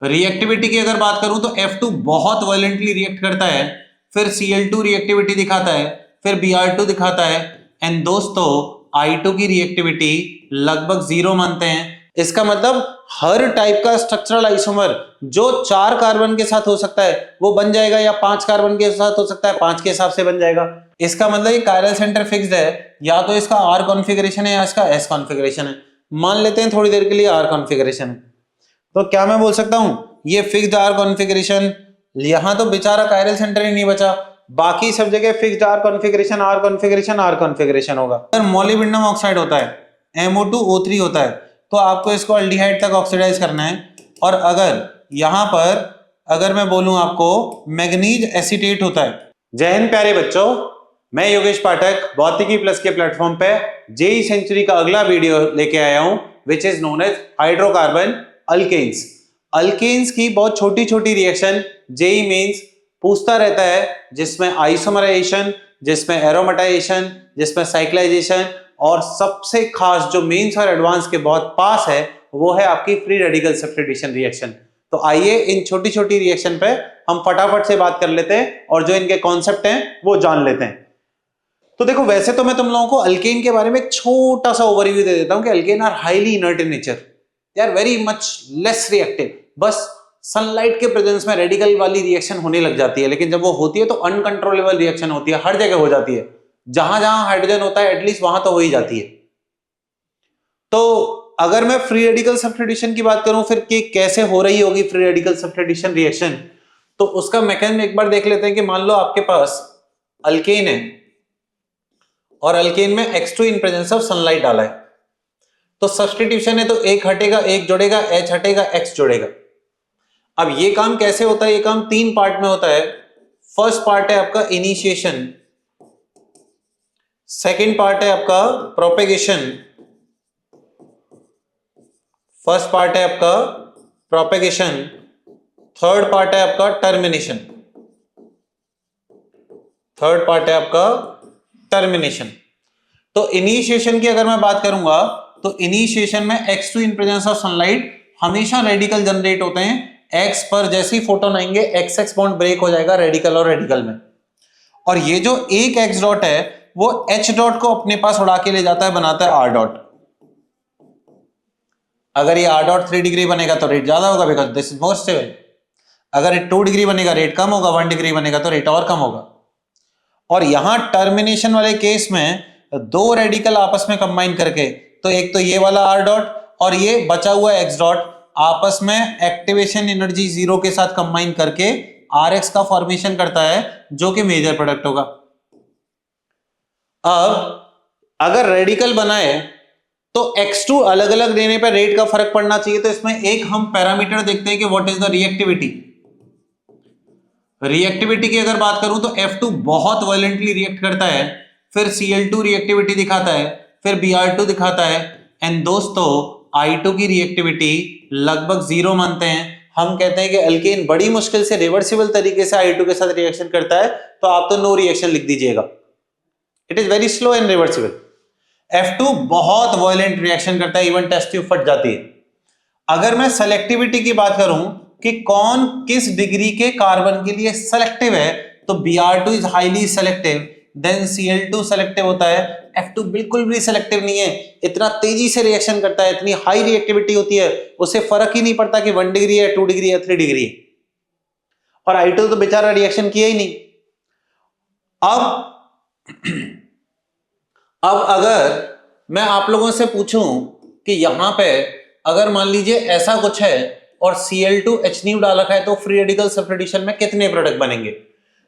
Reactivity की अगर बात करूं तो F2 बहुत वायलेंटली रिएक्ट करता है, फिर Cl2 रिएक्टिविटी दिखाता है, फिर Br2 दिखाता है, एंड दोस्तों I2 की रिएक्टिविटी लगभग 0 मानते हैं। इसका मतलब हर टाइप का स्ट्रक्चरल आइसोमर जो 4 कार्बन के साथ हो सकता है वो बन जाएगा, या 5 कार्बन के साथ हो सकता है 5 के हिसाब से बन जाएगा। इसका मतलब ये कायरल सेंटर फिक्स्ड है, या तो इसका R कॉन्फ़िगरेशन है या इसका S कॉन्फ़िगरेशन है। मान लेते हैं थोड़ी देर के लिए R कॉन्फ़िगरेशन है, तो क्या मैं बोल सकता हूं ये फिक्स्ड R कॉन्फ़िगरेशन। यहां तो बेचारा कायरल सेंटर ही नहीं बचा, बाकी सब जगह fixed R configuration R configuration R configuration होगा। अगर मोलिब्डेनम ऑक्साइड होता है, MO2O3 होता है, तो आपको इसको अल्डिहाइड तक ऑक्सीडाइज करना है। और अगर यहां पर अगर मैं बोलूं आपको मैग्नीज एसीटेट होता है। जय हिंद प्यारे बच्चों, मैं योगेश पाठक भौतिकी प्लस के प्लेटफॉर्म पे जेई सेंचुरी का अगला वीडियो लेके आया हूं, which is known as hydrocarbon alkanes. Alkanes की बहुत छोटी छोटी रिएक्शन जेई मेंस पूछता रहता है, जिसमें आइसोमराइजेशन, जिसमें एरोमेटाइजेशन, जिसमें साइक्लाइजेशन, और सबसे खास जो मेंस और एडवांस के बहुत पास है वो है आपकी फ्री रेडिकल सब्स्टिट्यूशन रिएक्शन। तो आइए इन छोटी छोटी रिएक्शन पे हम फटाफट से बात कर लेते हैं और जो इनके कॉन्सेप्ट हैं वो जान लेते हैं। तो देखो, वैसे तो मैं तुम लोगों को अल्केन के बारे में एक छोटा सा ओवरव्यू दे देता हूं कि alkane are highly inert in nature, they are very much less reactive. बस सनलाइट के प्रेजेंस में रेडिकल वाली रिएक्शन होने लग जाती है, लेकिन जब वो होती है तो अनकंट्रोलेबल रिएक्शन होती है, हर जगह हो जाती है। जहां जहां हाइड्रोजन होता है एटलीस्ट वहां तो हो ही जाती है। तो अगर मैं फ्री रेडिकल सब्स्टिट्यूशन की बात करूं फिर कि कैसे हो रही होगी फ्री रेडिकल सब्स्टिट्यूशन रिएक्शन, तो उसका मैकेनिज्म एक बार देख लेते हैं कि मान लो आपके पास अल्केन है और अल्केन में X2 in presence of sunlight डाला है, तो सब्स्टिट्यूशन है तो एक हटेगा, एक जुड़ेगा, H हटेगा, X जुड़ेगा। अब ये काम कैसे होता है? ये काम 3 पार्ट में होता है। फर्स्ट पार्ट है आपका इनिशिएशन, सेकेंड पार्ट है आपका प्रोपेगेशन, फर्स्ट पार्ट है आपका प्रोपेगेशन, थर्ड पार्ट है आपका टर्मिनेशन, थर्ड पार्ट है आपका टर्मिनेशन। तो इनिशिएशन की अगर मैं बात करूंगा तो इनिशिएशन में X2 in presence of sunlight हमेशा रेडिकल जनरेट होते हैं। X पर जैसे ही फोटोन आएंगे XX बॉन्ड ब्रेक हो जाएगा रेडिकल और रेडिकल में, और ये जो एक X डॉट है वो H डॉट को अपने पास उड़ा के ले जाता है, बनाता है R डॉट। अगर ये R डॉट 3 डिग्री बनेगा तो रेट ज्यादा होगा, because this is more stable. अगर ये 2 डिग्री बनेगा रेट कम होगा, 1 डिग्री बनेगा तो रेट और कम होगा। और यहां टर्मिनेशन वाले केस में 2 रेडिकल आपस में कंबाइन करके, तो एक तो ये वाला R डॉट और ये बचा हुआ X डॉट आपस में एक्टिवेशन एनर्जी 0 के साथ कंबाइन करके RX का फॉर्मेशन करता है, जो कि मेजर प्रोडक्ट होगा। अब अगर रेडिकल बनाए तो X2 अलग अलग देने पर रेट का फर्क पड़ना चाहिए, तो इसमें एक हम पैरामीटर देखते हैं कि what is the reactivity. Reactivity की अगर बात करूं तो F2 बहुत वायलेंटली रिएक्ट करता है, फिर Cl2 रिएक्टिविटी दिखाता है, फिर Br2 दिखाता है, एंड दोस्तों I2 की रिएक्टिविटी लगभग 0 मानते हैं। हम कहते हैं कि अल्केन बड़ी मुश्किल से रिवर्सिबल तरीके से I2 के साथ रिएक्शन करता है, तो आप तो नो रिएक्शन लिख दीजिएगा, it is very slow and reversible. F2 बहुत वायलेंट रिएक्शन करता है, इवन टेस्ट ट्यूब फट जाती है। अगर मैं सेलेक्टिविटी की बात करूं कि कौन किस डिग्री के कार्बन के लिए सेलेक्टिव है, तो Br2 is highly selective, then Cl2 selective होता है, F2 बिल्कुल भी सेलेक्टिव नहीं है, इतना तेजी से रिएक्शन करता है, इतनी हाई रिएक्टिविटी होती है, उसे फर्क ही नहीं पड़ता कि 1 डिग्री है, 2 डिग्री है, 3 डिग्री है। और I2 तो बेचारा रिएक्शन किया ही नहीं। अब अगर मैं आप लोगों से पूछूं कि यहां पे अगर मान लीजिए ऐसा कुछ है और Cl2 HNO डाल रखा है, तो फ्री रेडिकल सब्स्टिट्यूशन में कितने प्रोडक्ट बनेंगे?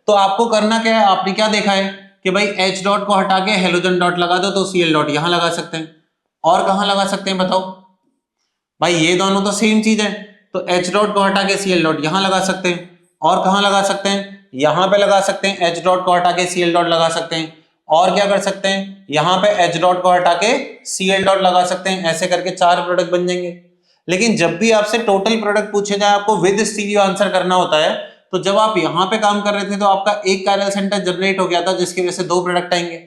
तो आपको करना क्या है, आपने क्या देखा है कि भाई H डॉट को हटा के हेलोजन डॉट लगा दो, तो Cl डॉट यहां लगा सकते हैं। और कहां लगा सकते हैं बताओ भाई? ये दोनों तो सेम चीज है, तो H डॉट को हटा के Cl डॉट यहां लगा सकते हैं। और कहां लगा सकते हैं? यहां पे लगा सकते हैं, H डॉट को हटा के Cl डॉट लगा सकते हैं। और क्या कर सकते हैं, यहां पे H डॉट को हटा के Cl डॉट लगा सकते हैं। ऐसे करके 4 प्रोडक्ट बन जाएंगे। लेकिन जब भी आपसे टोटल प्रोडक्ट पूछे जाए, आपको विद स्टीरियो आंसर करना होता है, तो जब आप यहां पे काम कर रहे थे तो आपका एक कायरल सेंटर जनरेट हो गया था, जिसकी वजह से 2 प्रोडक्ट आएंगे।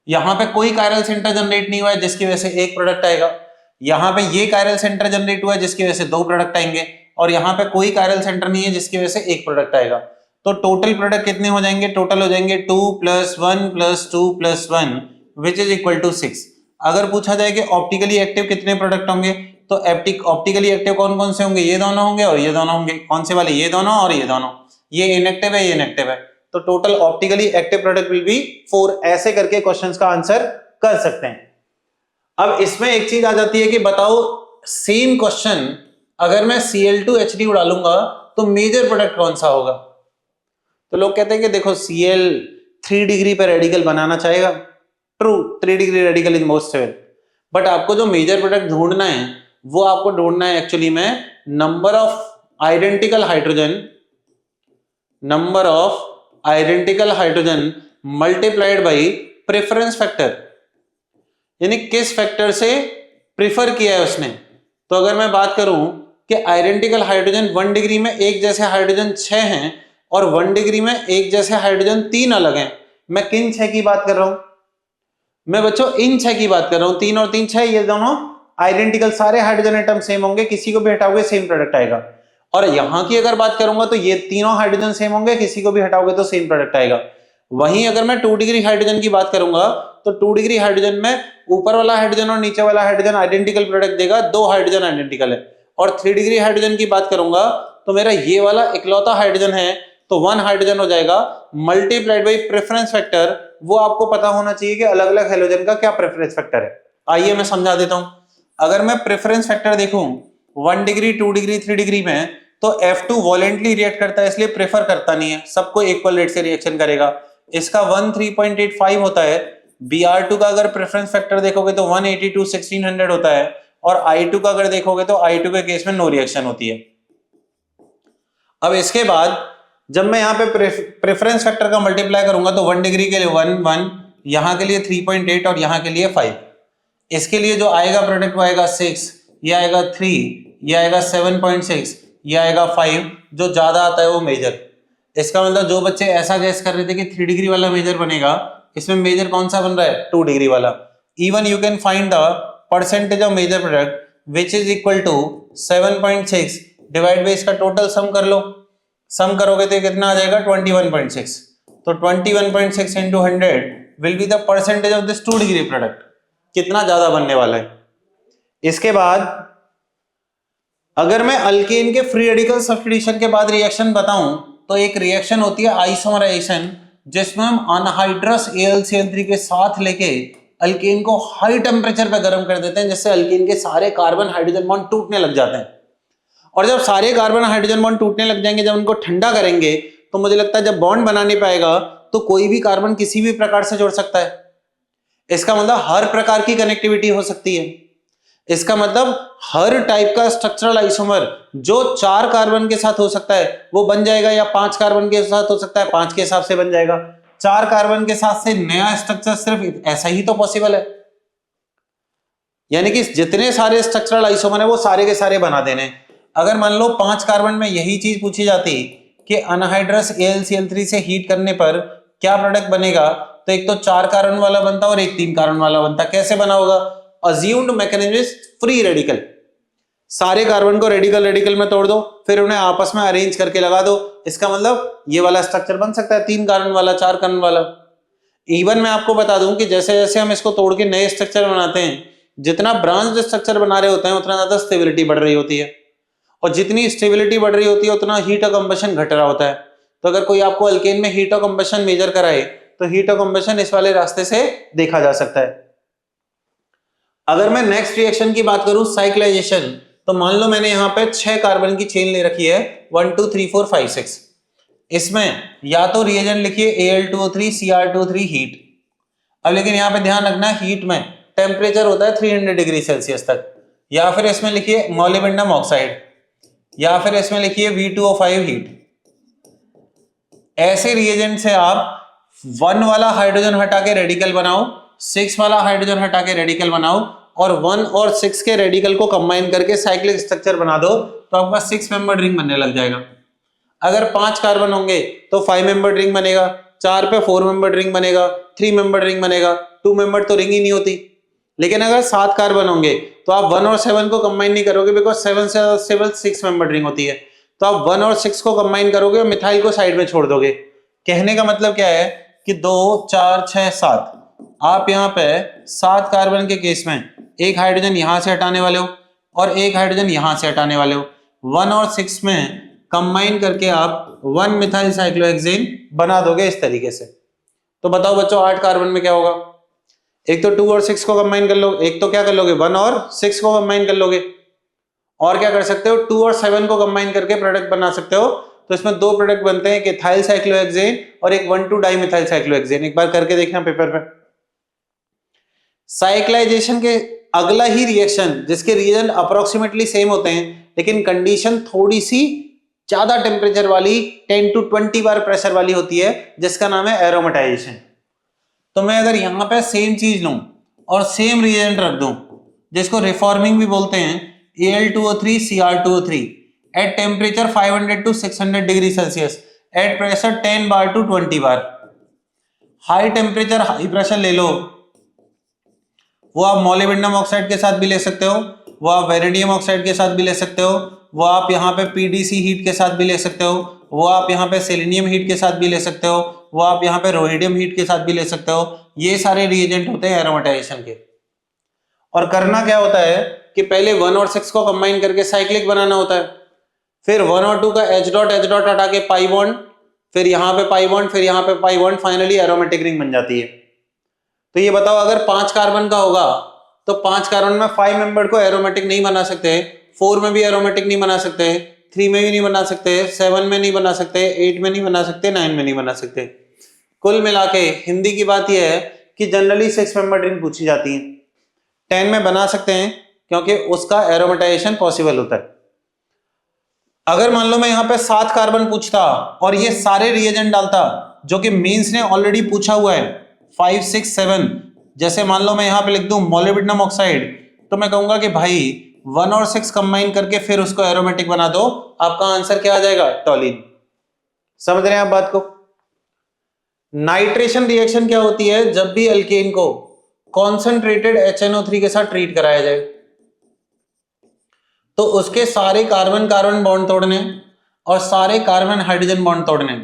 यहां पे कोई कायरल सेंटर जनरेट नहीं हुआ है, जिसकी वजह से 1 प्रोडक्ट आएगा। यहां पे ये कायरल सेंटर जनरेट हुआ है, जिसकी वजह से 2 प्रोडक्ट आएंगे। और यहाँ पे कोई कायरल सेंटर नहीं है जिसकी वजह से एक प्रोडक्ट आएगा। तो टोटल प्रोडक्ट कितने हो जाएंगे? टोटल हो जाएंगे 2 + 1 + 2 + 1 विच इज इक्वल टू 6। अगर पूछा जाए कि ऑप्टिकली एक्टिव कितने प्रोडक्ट होंगे, तो ऑप्टिकली एक्टिव कौन कौन से होंगे? ये दोनों होंगे और ये दोनों होंगे। कौन से वाले? ये दोनों और ये दोनों। ये इनएक्टिव है, ये इनएक्टिव है, तो total optically active product will be 4। ऐसे करके क्वेश्चंस का आंसर कर सकते हैं। अब इसमें एक चीज आ जाती है कि बताओ सेम क्वेश्चन अगर मैं Cl2Hd उड़ा लूंगा तो मेजर प्रोडक्ट कौन सा होगा? तो लोग कहते हैं कि देखो Cl 3 डिग्री पे रेडिकल बनाना चाहेगा। True, 3 degree radical is most stable, but आपको जो मेजर प्रोडक्ट ढूंढना है वो आपको ढूंढना है एक्चुअली में number of identical hydrogen multiplied by preference factor, यानी किस फैक्टर से प्रिफर किया है उसने। तो अगर मैं बात करूं कि आइडेंटिकल हाइड्रोजन 1 डिग्री में एक जैसे हाइड्रोजन 6 हैं और 1 डिग्री में एक जैसे हाइड्रोजन 3 अलग हैं, मैं किन 6 की बात कर रहा हूं? मैं बच्चों इन 6 की बात कर रहा हूं। 3 और 3 6, ये दोनों आइडेंटिकल, सारे हाइड्रोजन एटम सेम होंगे, किसी को भी हटाओगे सेम प्रोडक्ट आएगा। और यहां की अगर बात करूंगा तो ये तीनों हाइड्रोजन सेम होंगे, किसी को भी हटाओगे तो सेम प्रोडक्ट आएगा। वहीं अगर मैं 2 डिग्री हाइड्रोजन की बात करूंगा तो 2 डिग्री हाइड्रोजन में ऊपर वाला हाइड्रोजन और नीचे वाला हाइड्रोजन आइडेंटिकल प्रोडक्ट देगा, 2 हाइड्रोजन आइडेंटिकल है। और 3 डिग्री हाइड्रोजन की बात करूंगा तो मेरा ये वाला इकलौता हाइड्रोजन है, तो 1 हाइड्रोजन हो जाएगा मल्टीप्लाइड बाई प्रेफरेंस फैक्टर। वो आपको पता होना चाहिए कि अलग अलग हैलोजन का क्या प्रेफरेंस फैक्टर है। आइए मैं समझा देता हूं। अगर मैं प्रेफरेंस फैक्टर देखूं 1 डिग्री 2 डिग्री 3 डिग्री में, तो F2 वॉलेंटली रिएक्ट करता है, इसलिए प्रेफर करता नहीं है, सबको इक्वल रेट से रिएक्शन करेगा। इसका 1 3.85 होता है। Br2 का अगर प्रेफरेंस फैक्टर देखोगे तो 182 1600 होता है। और I2 का अगर देखोगे तो I2 के केस में नो रिएक्शन होती है। अब इसके बाद जब मैं यहाँ पे प्रेफरेंस फैक्टर का मल्टीप्लाई करूंगा तो 1 डिग्री के लिए 1, यहाँ के लिए 3.8 और यहाँ के लिए 5। इसके लिए जो आएगा प्रोडक्ट वो आएगा 6, ये आएगा 3, ये आएगा 7.6, ये आएगा 5। जो ज्यादा आता है वो मेजर। इसका मतलब जो बच्चे ऐसा गैस कर रहे थे कि 3 डिग्री वाला मेजर बनेगा, इसमें मेजर कौन सा बन रहा है? 2 डिग्री वाला। Even you can find the percentage of major product which is equal to 7.6 divide by इसका टोटल सम कर लो। सम करोगे तो कितना आ जाएगा? 21.6। तो 21.6 into 100 will be the percentage of this 2 degree product. कितना ज्यादा बनने वाला है। इसके बाद अगर मैं अल्केन के फ्री रेडिकल सब्स्टिट्यूशन के बाद रिएक्शन बताऊं तो एक रिएक्शन होती है आइसोमराइजेशन, जिसमें हम अनहाइड्रस AlCl3 के साथ लेके अल्केन को हाई टेम्परेचर पे गर्म कर देते हैं, जिससे अल्केन के सारे कार्बन हाइड्रोजन बॉन्ड टूटने लग जाते हैं। और जब सारे कार्बन हाइड्रोजन बॉन्ड टूटने लग जाएंगे, जब उनको ठंडा करेंगे, तो मुझे लगता है जब बॉन्ड बनाने पाएगा तो कोई भी कार्बन किसी भी प्रकार से जुड़ सकता है। इसका मतलब हर प्रकार की कनेक्टिविटी हो सकती है। इसका मतलब हर टाइप का स्ट्रक्चरल आइसोमर जो 4 कार्बन के साथ हो सकता है वो बन जाएगा, या 5 कार्बन के साथ हो सकता है 5 के हिसाब से बन जाएगा। 4 कार्बन के साथ से नया स्ट्रक्चर सिर्फ ऐसा ही तो पॉसिबल है। यानी कि जितने सारे स्ट्रक्चरल आइसोमर है वो सारे के सारे बना देने। अगर मान लो 5 कार्बन में यही चीज पूछी जाती कि अनहाइड्रस AlCl3 से हीट करने पर क्या प्रोडक्ट बनेगा, तो एक तो 4 कार्बन वाला बनता और एक 3 कार्बन वाला बनता। कैसे बना होगा? Assumed mechanism is free radical. सारे कार्बन को रेडिकल रेडिकल में तोड़ दो, फिर उन्हें आपस में अरेंज करके लगा दो। इसका मतलब ये वाला स्ट्रक्चर बन सकता है, 3 कार्बन वाला, 4 कार्बन वाला। इवन मैं आपको बता दूं कि जैसे जैसे हम इसको तोड़ के नए स्ट्रक्चर बनाते हैं, जितना ब्रांच स्ट्रक्चर बना रहे होते हैं उतना ज्यादा स्टेबिलिटी बढ़ रही होती है, और जितनी स्टेबिलिटी बढ़ रही होती है उतना हीट ऑफ कंबशन घट रहा होता है। तो अगर कोई आपको अल्केन में हीट ऑफ कंबशन मेजर कराए तो हीट ऑफ कंबशन इस वाले रास्ते से देखा जा सकता है। अगर मैं नेक्स्ट रिएक्शन की बात करूं साइक्लाइजेशन, तो मान लो मैंने यहां पे 6 कार्बन की चेन ले रखी है 1 2 3 4 5 6। इसमें या तो रिएजेंट लिखिए Al2O3 Cr2O3 हीट। अब लेकिन यहां पे ध्यान रखना हीट में टेम्परेचर होता है 300 डिग्री सेल्सियस तक, या फिर इसमें लिखिए मोलिब्डेनम ऑक्साइड, या फिर इसमें लिखिए V2O5 हीट। ऐसे रिएजेंट से आप 1 वाला हाइड्रोजन हटा के रेडिकल बनाओ, 6 वाला हाइड्रोजन हटा के रेडिकल बनाओ, और 1 और 6 के रेडिकल को कंबाइन करके साइक्लिक स्ट्रक्चर बना दो, तो आपका 6 मेंबर रिंग बनने लग जाएगा। अगर 5 कार्बन होंगे तो 5 मेंबर रिंग बनेगा, 4 पे 4 मेंबर रिंग बनेगा, 3 मेंबर रिंग बनेगा, 2 मेंबर तो रिंग ही नहीं होती। लेकिन अगर 7 कार्बन होंगे तो आप 1 और 7 को कंबाइन नहीं करोगे, बिकॉज 7 से केवल 6 मेंबर रिंग होती है, तो आप 1 और 6 को कंबाइन करोगे और मिथाइल को साइड में छोड़ दोगे। कहने का मतलब क्या है कि 2 4 6 7, आप यहाँ पे 7 कार्बन के केस में एक हाइड्रोजन यहां से हटाने वाले हो और एक हाइड्रोजन यहां से हटाने वाले हो। 1 और 6 में कंबाइन करके आप 1 मिथाइल साइक्लोहेक्सेन बना दोगे इस तरीके से। तो बताओ बच्चों 8 कार्बन में क्या होगा? एक तो 2 और 6 को कंबाइन कर लो, एक तो क्या कर लोगे 1 और 6 को कंबाइन कर लोगे, और क्या कर सकते हो 2 और 7 को कंबाइन करके प्रोडक्ट बना सकते हो। तो इसमें दो प्रोडक्ट बनते हैं, एक इथाइल साइक्लोहेक्सेन और एक 1,2 डाइमिथाइल साइक्लोहेक्सेन। एक बार करके देखना पेपर पे। साइक्लाइजेशन के अगला ही रिएक्शन जिसके रीजन अप्रोक्सीमेटली सेम होते हैं लेकिन कंडीशन थोड़ी सी ज्यादा टेम्परेचर वाली 10 to 20 बार प्रेशर वाली होती है, जिसका नाम है एरोमेटाइजेशन। तो मैं अगर यहां पे सेम चीज लूं और सेम रिएजेंट रख दूं जिसको रिफॉर्मिंग भी बोलते हैं, Al2O3 Cr2O3 at temperature 500 to 600 degree Celsius at pressure 10 bar to 20 bar. High temperature high pressure ले लो, वो आप मोलिब्डेनम ऑक्साइड के साथ भी ले सकते हो, वो आप वेनेडियम ऑक्साइड के साथ भी ले सकते हो, वो आप यहाँ पे पीडीसी हीट के साथ भी ले सकते हो, वो आप यहाँ पे सेलेनियम हीट के साथ भी ले सकते हो, वो आप यहाँ पे रोहिडियम हीट के साथ भी ले सकते हो। ये सारे रिएजेंट होते हैं एरोमेटाइजेशन के। और करना क्या होता है कि पहले 1 और 6 को कंबाइन करके साइक्लिक बनाना होता है, फिर 1 और 2 का H डॉट हटा के पाई बॉन्ड, फिर यहाँ पे पाई बॉन्ड, फिर यहाँ पे pi bond, finally aromatic ring बन जाती है। तो ये बताओ अगर 5 कार्बन का होगा तो 5 कार्बन में 5 मेंबर को एरोमेटिक नहीं बना सकते, 4 में भी एरोमेटिक नहीं बना सकते, 3 में भी नहीं बना सकते, 7 में नहीं बना सकते, 8 में नहीं बना सकते, 9 में नहीं बना सकते। कुल मिला के हिंदी की बात यह है कि जनरली 6 मेंबर रिंग पूछी जाती है। 10 में बना सकते हैं क्योंकि उसका एरोमेटाइजेशन पॉसिबल होता है। अगर मान लो मैं यहाँ पे 7 कार्बन पूछता और ये सारे रिएजेंट डालता जो कि मेंस ने ऑलरेडी पूछा हुआ है 5 6 7, जैसे मान लो मैं यहाँ पे लिख दूं मोलिब्डेनम ऑक्साइड, तो मैं कहूंगा कि भाई 1 और 6 कंबाइन करके फिर उसको एरोमेटिक बना दो, आपका आंसर क्या आ जाएगा? टॉलिन। समझ रहे हैं आप बात को? नाइट्रेशन रिएक्शन क्या होती है? जब भी अल्केन को कॉन्सेंट्रेटेड HNO3 के साथ ट्रीट कराया जाए तो उसके सारे कार्बन कार्बन बॉन्ड तोड़ने और सारे कार्बन हाइड्रोजन बॉन्ड तोड़ने,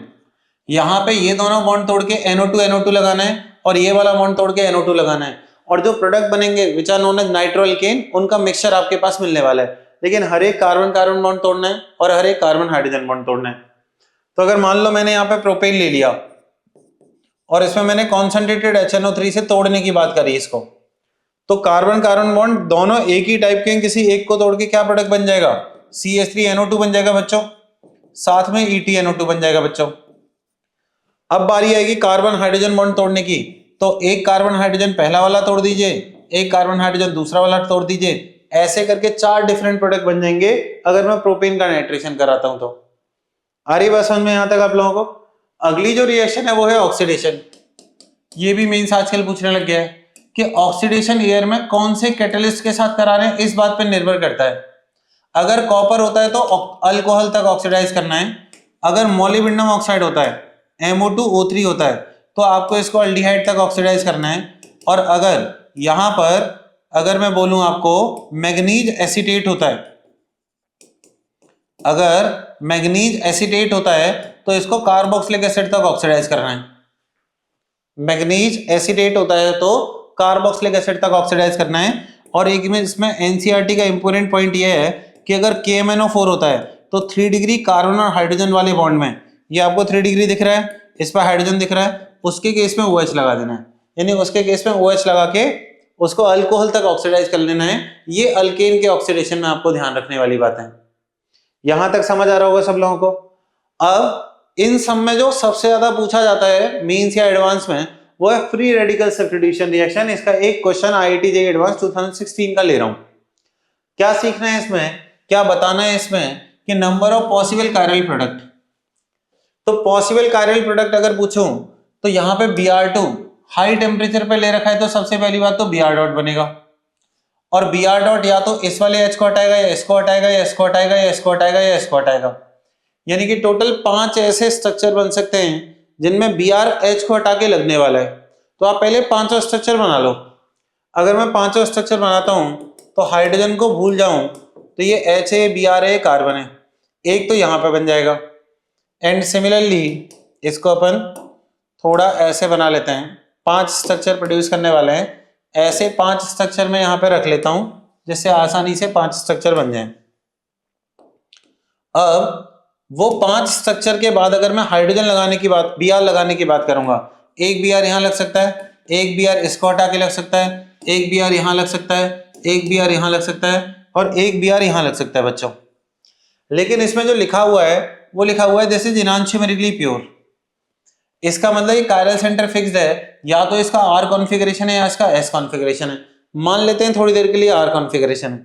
यहां पे ये दोनों बॉन्ड तोड़ के NO2 लगाना है और ये वाला बॉन्ड तोड़ के NO2 लगाना है, और जो प्रोडक्ट बनेंगे विच आर नोन एज नाइट्रोअल्केन, उनका मिक्सचर आपके पास मिलने वाला है। लेकिन हर एक कार्बन कार्बन बॉन्ड तोड़ना है और हर एक कार्बन हाइड्रोजन बॉन्ड तोड़ना है। तो अगर मान लो मैंने यहाँ पे प्रोपेन ले लिया और इसमें मैंने कॉन्सेंट्रेटेड HNO3 से तोड़ने की बात करी इसको, तो कार्बन कार्बन बॉन्ड दोनों एक ही टाइप के हैं, किसी एक को तोड़ के क्या प्रोडक्ट बन जाएगा? CH3NO2 बन जाएगा बच्चों, साथ में EtNO2 बन जाएगा बच्चों। अब बारी आएगी कार्बन हाइड्रोजन बॉन्ड तोड़ने की, तो एक कार्बन हाइड्रोजन पहला वाला तोड़ दीजिए, एक कार्बन हाइड्रोजन दूसरा वाला तोड़ दीजिए, ऐसे करके 4 डिफरेंट प्रोडक्ट बन जाएंगे अगर मैं प्रोपेन का नाइट्रेशन कराता हूं तो। आ रही बात समझ में यहां तक आप लोगों को? अगली जो रिएक्शन है वो है ऑक्सीडेशन। ये भी मेंस आजकल पूछने लग गया है कि ऑक्सीडेशन एयर में कौन से कैटलिस्ट के साथ करा रहे हैं, इस बात पर निर्भर करता है। अगर कॉपर होता है तो अल्कोहल तक ऑक्सीडाइज करना है, अगर मोलिब्डेनम ऑक्साइड होता है MO2O3 होता है तो आपको इसको अल्डिहाइड तक ऑक्सीडाइज करना है, और अगर यहां पर अगर मैं बोलूं आपको मैग्नीज एसीटेट होता है, अगर मैग्नीज एसीटेट होता है तो इसको कार्बोक्सिलिक एसिड तक ऑक्सीडाइज करना है। मैग्नीज एसीटेट होता है तो कार्बोक्सिलिक एसिड तक ऑक्सीडाइज करना है। और एक में इसमें एनसीईआरटी का इंपॉर्टेंट पॉइंट ये है कि अगर KMnO4 होता है तो 3 डिग्री कार्बन और हाइड्रोजन वाले बॉन्ड में, ये आपको 3 डिग्री दिख रहा है, इस पर हाइड्रोजन दिख रहा है, उसके केस में OH लगा देना है, यानी उसके केस में OH लगा के उसको अल्कोहल तक ऑक्सीडाइज कर लेना है। ये अल्केन के ऑक्सीडेशन में आपको ध्यान रखने वाली बात है। यहां तक समझ आ रहा होगा सब लोगों को? अब इन सब में जो सबसे ज्यादा पूछा जाता है मेंस या एडवांस में वो है फ्री रेडिकल सब्स्टिट्यूशन रिएक्शन। इसका एक क्वेश्चन IIT JEE एडवांस 2016 का ले रहा हूं। क्या सीखना है इसमें, क्या बताना है इसमें कि number of possible chiral product. तो पॉसिबल कायरल प्रोडक्ट अगर पूछूं तो यहां पे Br2 हाई टेम्परेचर पे ले रखा है, तो सबसे पहली बात तो Br डॉट बनेगा, और Br डॉट या तो इस वाले H को हटाएगा या इसको हटाएगा या इसको हटाएगा या इसको हटाएगा या इसको हटाएगा, यानी कि टोटल 5 ऐसे स्ट्रक्चर बन सकते हैं जिनमें Br H को हटा के लगने वाला है। तो आप पहले 5 स्ट्रक्चर बना लो। अगर मैं पांचों स्ट्रक्चर बनाता हूं तो हाइड्रोजन को भूल जाऊं तो ये HABRA कार्बन है, एक तो यहां पे बन जाएगा। एंड सिमिलरली इसको अपन थोड़ा ऐसे बना लेते हैं, 5 स्ट्रक्चर प्रोड्यूस करने वाले हैं, ऐसे 5 स्ट्रक्चर में यहां पे रख लेता हूं जिससे आसानी से 5 स्ट्रक्चर बन जाएं। अब वो 5 स्ट्रक्चर के बाद अगर मैं हाइड्रोजन लगाने की बात, Br लगाने की बात करूंगा, एक Br यहां लग सकता है, एक Br इसको हटा के लग सकता है, एक Br यहां लग सकता है, एक Br यहां लग सकता है और एक Br यहां लग सकता है बच्चों। लेकिन इसमें जो लिखा हुआ है वो लिखा हुआ है दिस इज इनन्यूमेरिकली प्योर। इसका मतलब ये कायरल सेंटर फिक्स्ड है, या तो इसका R कॉन्फ़िगरेशन है या इसका S कॉन्फ़िगरेशन है। मान लेते हैं थोड़ी देर के लिए R कॉन्फ़िगरेशन है,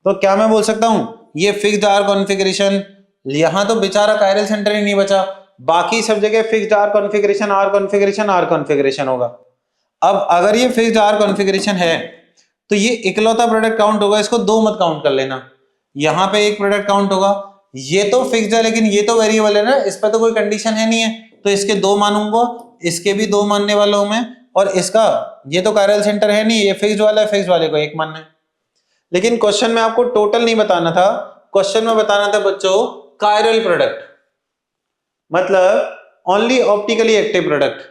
तो क्या मैं बोल सकता हूं ये फिक्स्ड R कॉन्फ़िगरेशन, यहां तो बेचारा कायरल सेंटर ही नहीं बचा, बाकी सब जगह fixed R configuration R configuration R configuration होगा। अब अगर ये फिक्स्ड R कॉन्फ़िगरेशन है तो ये इकलौता प्रोडक्ट काउंट होगा, इसको दो मत काउंट कर लेना। यहां पे एक प्रोडक्ट काउंट होगा, ये तो फिक्स्ड है लेकिन ये तो वेरिएबल है ना, इस पर तो कोई कंडीशन है नहीं है, तो इसके दो मानूंगा, इसके भी दो मानने वाला हूं मैं, और इसका ये तो कायरल सेंटर है नहीं, ये फिक्स्ड वाला है, फिक्स्ड वाले को एक मानना है। लेकिन क्वेश्चन में आपको टोटल नहीं बताना था, क्वेश्चन में बताना था बच्चों कायरल प्रोडक्ट, मतलब ओनली ऑप्टिकली एक्टिव प्रोडक्ट।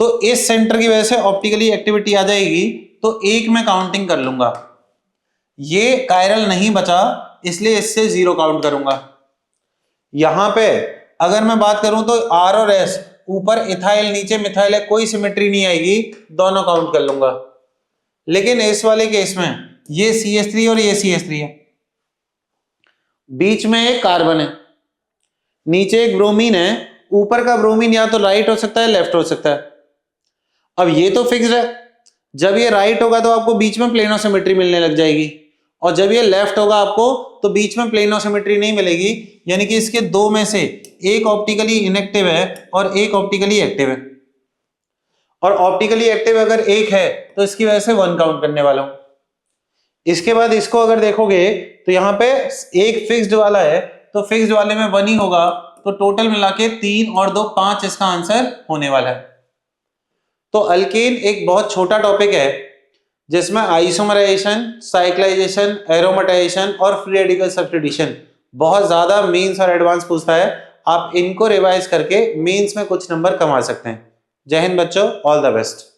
तो इस सेंटर की वजह से ऑप्टिकली एक्टिविटी आ जाएगी, तो एक मैं काउंटिंग कर लूंगा, ये कायरल नहीं बचा इसलिए इससे 0 काउंट करूंगा। यहां पे अगर मैं बात करूं तो R और S, ऊपर इथाइल नीचे मिथाइल है, कोई सिमेट्री नहीं आएगी, दोनों काउंट कर लूंगा। लेकिन इस वाले केस में ये CH3 और ये CH3 है, बीच में एक कार्बन है, नीचे एक ब्रोमीन है, ऊपर का ब्रोमीन या तो राइट हो सकता है लेफ्ट हो सकता है। अब ये तो फिक्स्ड है, जब ये राइट होगा तो आपको बीच में प्लेनो सिमेट्री मिलने लग जाएगी, और जब ये लेफ्ट होगा आपको तो बीच में प्लेनो सिमेट्री नहीं मिलेगी, यानी कि इसके दो में से एक ऑप्टिकली इनएक्टिव है और एक ऑप्टिकली एक्टिव है। और ऑप्टिकली एक्टिव अगर एक है तो इसकी वजह से 1 काउंट करने वाला हूं। इसके बाद इसको अगर देखोगे तो यहां पे एक फिक्स्ड वाला है, तो फिक्स्ड वाले में 1 ही होगा, तो टोटल मिला के 3 और 2 5 इसका आंसर होने वाला है। तो अल्केन एक बहुत छोटा टॉपिक है जिसमें आइसोमराइजेशन, साइक्लाइजेशन, एरोमेटाइजेशन और फ्री रेडिकल सब्स्टिट्यूशन बहुत ज्यादा मेंस और एडवांस पूछता है। आप इनको रिवाइज करके मेंस में कुछ नंबर कमा सकते हैं। जय हिंद बच्चों, ऑल द बेस्ट।